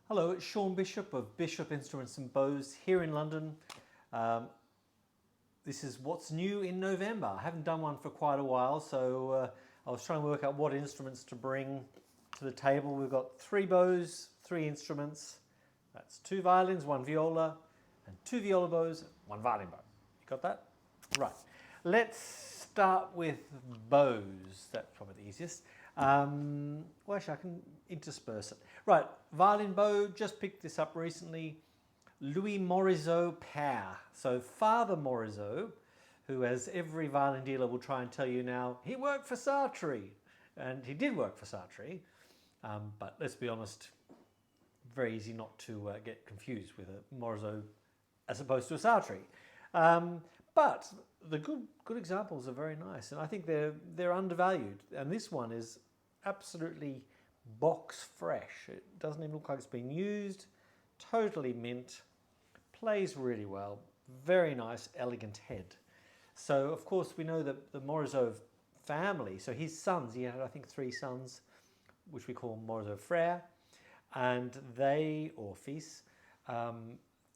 Hello, it's Sean Bishop of Bishop Instruments and Bows here in London. This is what's new in November. I haven't done one for quite a while, so I was trying to work out what instruments to bring to the table. We've got 3 bows, 3 instruments. That's 2 violins, 1 viola, and 2 viola bows, 1 violin bow. You got that? Right. Let's start with bows. That's probably the easiest. Well, actually, I can intersperse it. Right, violin bow, just picked this up recently. L.Morizot pere. So Father Morizot, who, as every violin dealer will try and tell you now, he worked for Sartory. And he did work for Sartory. But let's be honest, very easy not to get confused with a Morizot as opposed to a Sartory. But the good examples are very nice, and I think they're undervalued. And this one is absolutely box fresh. It doesn't even look like it's been used. Totally mint. Plays really well. Very nice, elegant head. So, of course, we know that the Morizot family, so his sons, he had, I think, 3 sons, which we call Morizot frère, and they, or fils,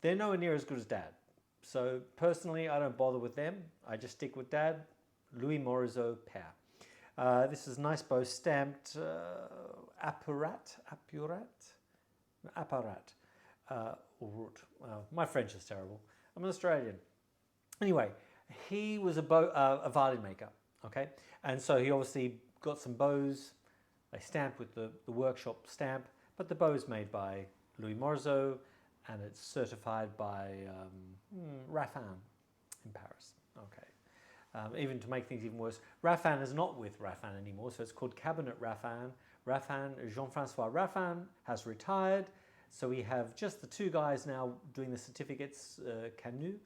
they're nowhere near as good as Dad. So, personally, I don't bother with them. I just stick with Dad, L.Morizot pere. This is nice bow stamped apparat, or root. My French is terrible. I'm an Australian. Anyway, he was a violin maker, okay? And so he obviously got some bows. They stamped with the workshop stamp, but the bow is made by L.Morizot, and it's certified by Raffin in Paris, okay? Even to make things even worse, Raffin is not with Raffin anymore, so it's called Cabinet Raffin. Jean-Francois Raffin has retired, so we have just the 2 guys now doing the certificates, Le Canu,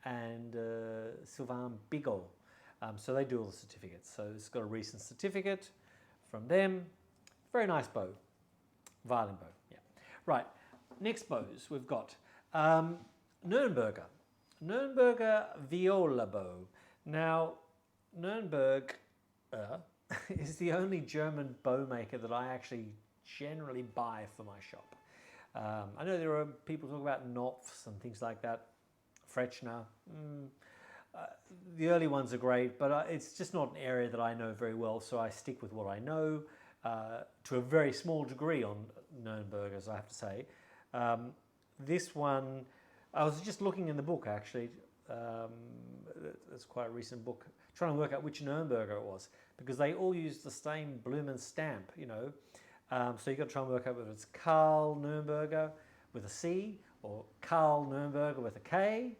and Sylvain Bigot. So they do all the certificates. So it's got a recent certificate from them. Very nice bow, violin bow. Yeah. Right. Next bows we've got Nurnberger Viola bow. Now, Nurnberger is the only German bow maker that I actually generally buy for my shop. I know there are people talking about Knopfs and things like that, Frechner. The early ones are great, but it's just not an area that I know very well, so I stick with what I know to a very small degree on Nurnbergers, I have to say. This one, I was just looking in the book actually, it's quite a recent book, trying to work out which Nurnberger it was, because they all use the same bloomin' stamp, you know. So you've got to try and work out whether it's Karl Nurnberger with a C, or Karl Nurnberger with a K,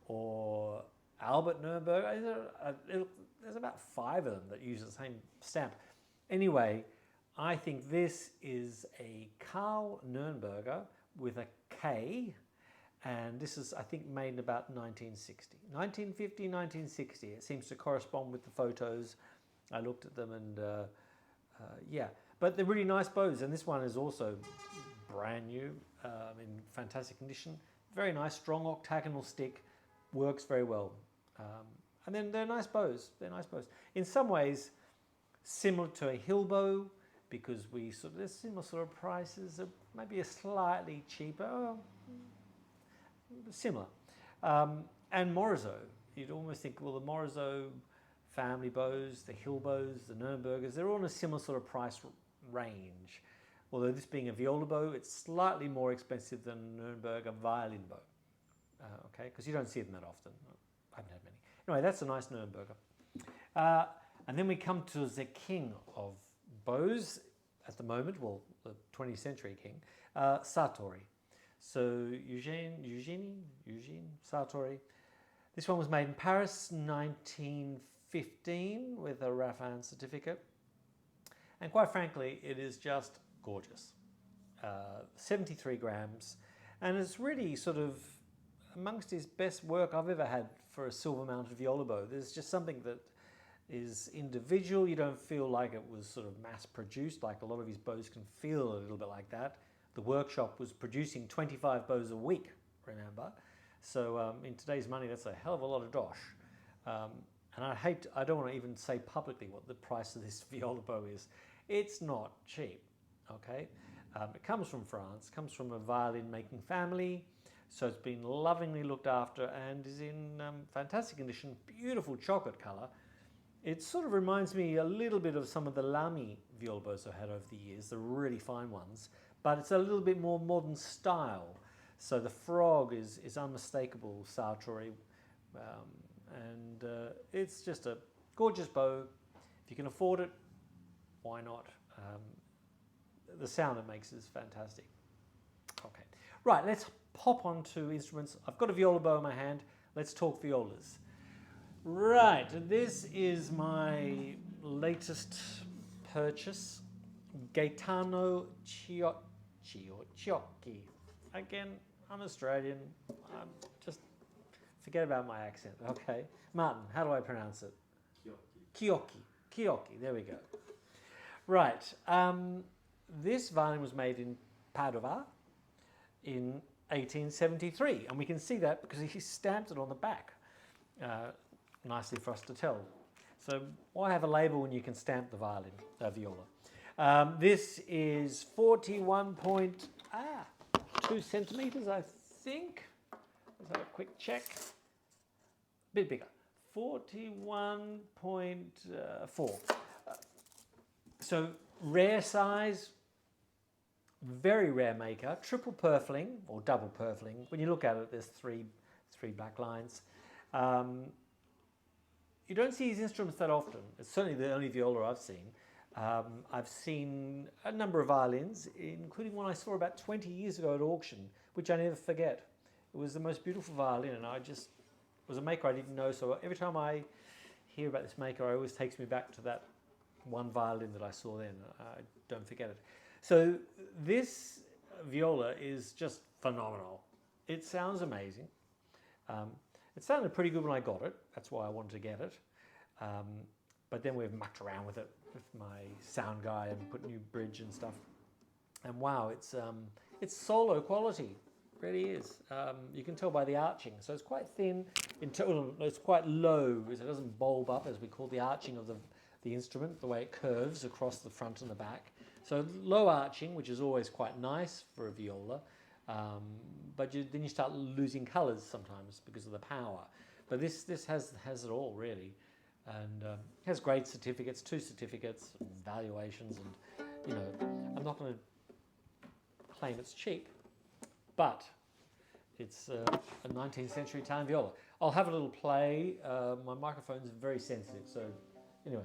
or Albert Nurnberger. There's about 5 of them that use the same stamp. Anyway, I think this is a Karl Nurnberger with a K, and this is, I think, made in about 1960. 1950, 1960. It seems to correspond with the photos. I looked at them and yeah. But they're really nice bows, and this one is also brand new, in fantastic condition. Very nice, strong octagonal stick, works very well. And then they're nice bows. They're nice bows. In some ways, similar to a hill bow, because there's similar sort of prices, maybe a slightly cheaper, similar. And Morizot, you'd almost think, well, the Morizot family bows, the hill bows, the Nurnbergers, they're all in a similar sort of price range. Although this being a viola bow, it's slightly more expensive than Nurnberger violin bow. Okay, because you don't see them that often. I haven't had many. Anyway, that's a nice Nurnberger. And then we come to the king of bows at the moment, well, the 20th century king, Sartory. So Eugene Sartory. This one was made in Paris, 1915, with a Raffin certificate. And quite frankly, it is just gorgeous. 73 grams. And it's really sort of amongst his best work I've ever had for a silver-mounted viola bow. There's just something that is individual. You don't feel like it was sort of mass-produced, like a lot of his bows can feel a little bit like that. The workshop was producing 25 bows a week, remember? So in today's money, that's a hell of a lot of dosh. And I don't want to even say publicly what the price of this viola bow is. It's not cheap, okay? It comes from France, comes from a violin making family, so it's been lovingly looked after and is in fantastic condition, beautiful chocolate colour. It sort of reminds me a little bit of some of the Lamy violabos I've had over the years, the really fine ones, but it's a little bit more modern style. So the frog is unmistakable Sartory, and it's just a gorgeous bow. If you can afford it, why not? The sound it makes is fantastic. Okay, right, let's pop on to instruments. I've got a viola bow in my hand. Let's talk violas. Right, this is my latest purchase, G.Chiocchi. Again, I'm Australian. Just forget about my accent. Okay, Martin, how do I pronounce it? Chiocchi. There we go. Right, this violin was made in Padova in 1873, and we can see that because he stamped it on the back. Nicely for us to tell. So why have a label when you can stamp the viola? This is 41.2 centimeters, I think. Let's have a quick check. A bit bigger. 41.4. So rare size, very rare maker, triple purfling or double purfling. When you look at it, there's three black lines. You don't see these instruments that often. It's certainly the only viola I've seen. I've seen a number of violins, including one I saw about 20 years ago at auction, which I never forget. It was the most beautiful violin, and it was a maker I didn't know, so every time I hear about this maker, it always takes me back to that one violin that I saw then. I don't forget it. So this viola is just phenomenal. It sounds amazing. It sounded pretty good when I got it. That's why I wanted to get it. But then we've mucked around with it with my sound guy and put new bridge and stuff. And wow, it's solo quality. It really is. You can tell by the arching. So it's quite thin. It's quite low. It doesn't bulb up, as we call the arching of the instrument, the way it curves across the front and the back. So low arching, which is always quite nice for a viola. But then you start losing colours sometimes because of the power. But this has it all, really, and has grade certificates, 2 certificates, valuations, and I'm not going to claim it's cheap, but it's a 19th century Italian viola. I'll have a little play. My microphone's very sensitive, so anyway.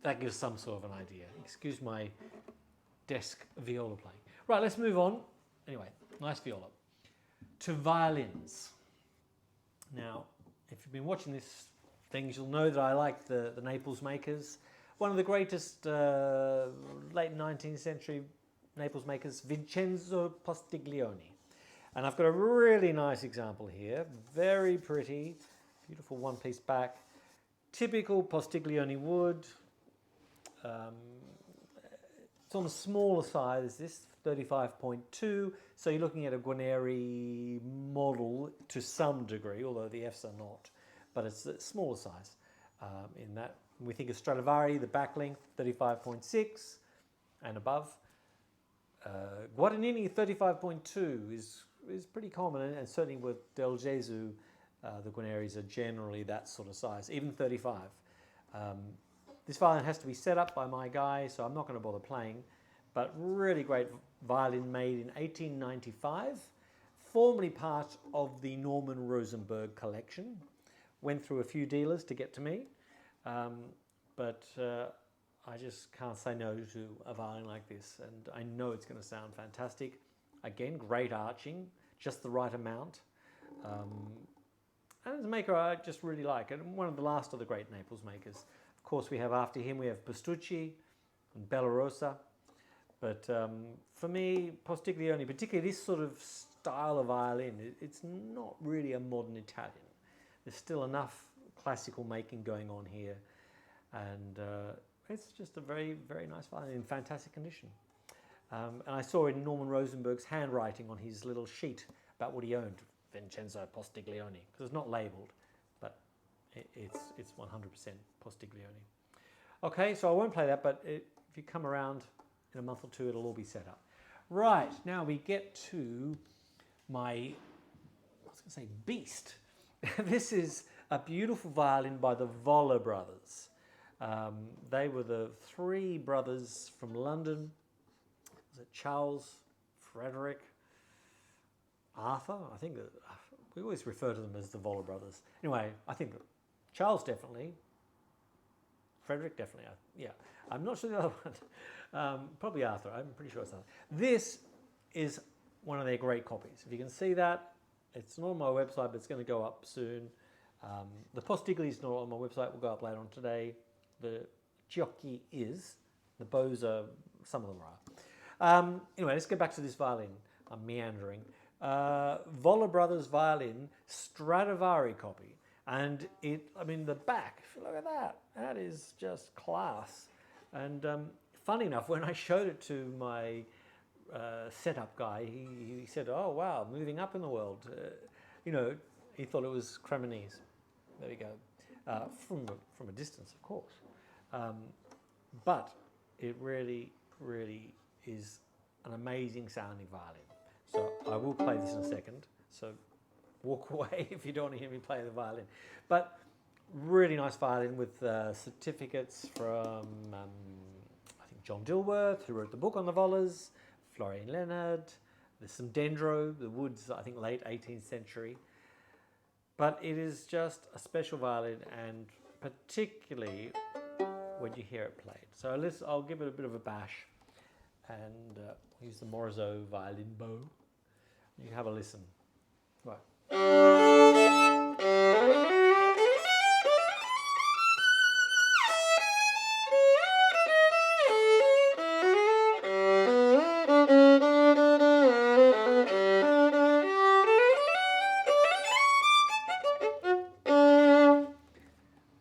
That gives some sort of an idea. Excuse my desk viola playing. Right, let's move on. Anyway, nice viola. To violins. Now, if you've been watching these things, you'll know that I like the Naples makers. One of the greatest late 19th century Naples makers, Vincenzo Postiglione. And I've got a really nice example here. Very pretty, beautiful one-piece back. Typical Postiglione wood. It's on the smaller side, is this 35.2, so you're looking at a Guarneri model to some degree, although the Fs are not, but it's a smaller size. In that, we think of Stradivari, the back length 35.6 and above. Guadagnini 35.2 is pretty common, and certainly with Del Gesù, the Guarneris are generally that sort of size, even 35. This violin has to be set up by my guy, so I'm not going to bother playing, but really great violin made in 1895, formerly part of the Norman Rosenberg collection. Went through a few dealers to get to me, but I just can't say no to a violin like this, and I know it's going to sound fantastic. Again, great arching, just the right amount. And as a maker, I just really like it, and one of the last of the great Naples makers. Of course, we have after him, we have Bustucci and Rosa. But for me, Postiglione, particularly this sort of style of violin. It's not really a modern Italian. There's still enough classical making going on here, and it's just a very, very nice violin in fantastic condition. And I saw in Norman Rosenberg's handwriting on his little sheet about what he owned, Vincenzo Postiglione, because it's not labelled, but it's 100% Postiglione. Okay, so I won't play that, but if you come around in a month or two, it'll all be set up. Right, now we get to my, I was going to say beast. This is a beautiful violin by the Voller brothers. They were the three brothers from London. Was it Charles, Frederick, Arthur? I think that we always refer to them as the Voller brothers. Anyway, I think that Charles definitely, Frederick definitely, yeah. I'm not sure the other one. Probably Arthur. I'm pretty sure it's Arthur. This is one of their great copies. If you can see that, it's not on my website, but it's going to go up soon. The Postigli is not on my website. Will go up later on today. The G.Chiocchi is. The bows are, some of them are. Anyway, let's get back to this violin. I'm meandering. Voller Brothers violin, Stradivari copy. And I mean, the back, look at that. That is just class. And funny enough, when I showed it to my setup guy, he said, "Oh wow, moving up in the world." You know, he thought it was Cremonese. There we go, from a distance, of course. But it really, really is an amazing sounding violin. So I will play this in a second. So walk away if you don't want to hear me play the violin. But really nice violin with certificates from I think John Dilworth, who wrote the book on the Vollers, Florian Leonard. There's some dendro, the woods, I think late 18th century. But it is just a special violin, and particularly when you hear it played. So I'll give it a bit of a bash, and use the L.Morizot violin bow. You have a listen. Right.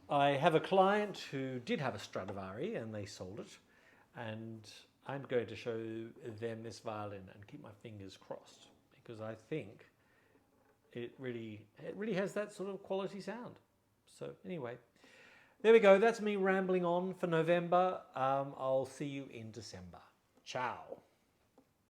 I have a client who did have a Stradivari and they sold it, and I'm going to show them this violin and keep my fingers crossed, because I think it really has that sort of quality sound. So anyway, there we go. That's me rambling on for November. I'll see you in December. Ciao.